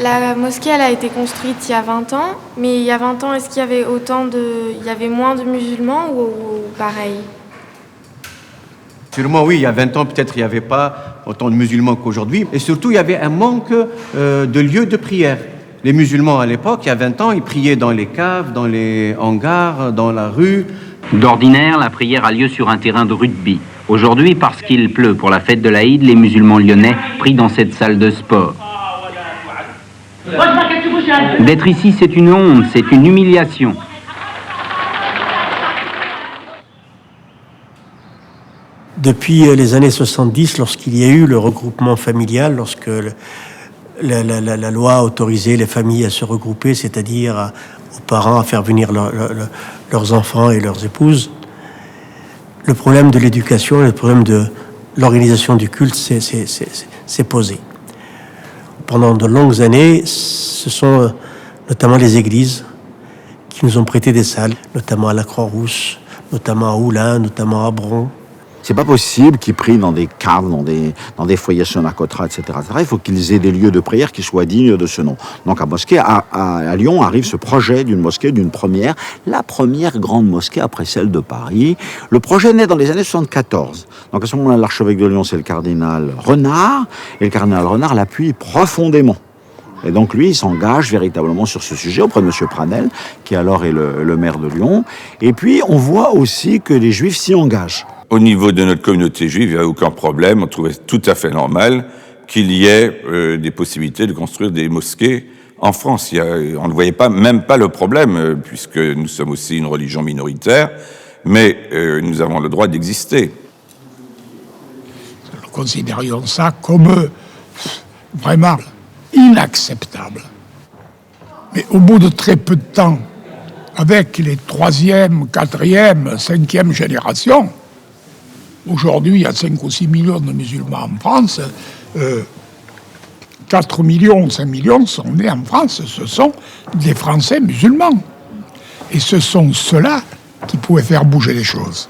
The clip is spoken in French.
La mosquée, elle a été construite il y a 20 ans, mais il y a 20 ans, est-ce qu'il y avait il y avait moins de musulmans ou pareil? Sûrement oui, il y a 20 ans peut-être il n'y avait pas autant de musulmans qu'aujourd'hui. Et surtout il y avait un manque de lieux de prière. Les musulmans à l'époque, il y a 20 ans, ils priaient dans les caves, dans les hangars, dans la rue. D'ordinaire, la prière a lieu sur un terrain de rugby. Aujourd'hui, parce qu'il pleut pour la fête de l'Aïd, les musulmans lyonnais prient dans cette salle de sport. D'être ici, c'est une honte, c'est une humiliation. Depuis les années 70, lorsqu'il y a eu le regroupement familial, lorsque la loi autorisait les familles à se regrouper, c'est-à-dire aux parents à faire venir leurs enfants et leurs épouses, le problème de l'éducation, le problème de l'organisation du culte s'est posé. Pendant de longues années, ce sont notamment les églises qui nous ont prêté des salles, notamment à la Croix-Rousse, notamment à Oulin, notamment à Bron. C'est pas possible qu'ils prient dans des caves, dans des foyers Sonacotra, etc. Il faut qu'ils aient des lieux de prière qui soient dignes de ce nom. Donc à Lyon arrive ce projet d'une mosquée, la première grande mosquée après celle de Paris. Le projet naît dans les années 74. Donc à ce moment-là, l'archevêque de Lyon, c'est le cardinal Renard, et le cardinal Renard l'appuie profondément. Et donc lui, il s'engage véritablement sur ce sujet auprès de M. Pranel, qui alors est le maire de Lyon. Et puis on voit aussi que les Juifs s'y engagent. Au niveau de notre communauté juive, il n'y avait aucun problème. On trouvait tout à fait normal qu'il y ait des possibilités de construire des mosquées en France. On ne voyait même pas le problème, puisque nous sommes aussi une religion minoritaire, mais nous avons le droit d'exister. Nous considérions ça comme vraiment inacceptable. Mais au bout de très peu de temps, avec les 3e, 4e, 5e générations, aujourd'hui, il y a 5 ou 6 millions de musulmans en France. 4 millions, 5 millions sont nés en France. Ce sont des Français musulmans. Et ce sont ceux-là qui pouvaient faire bouger les choses.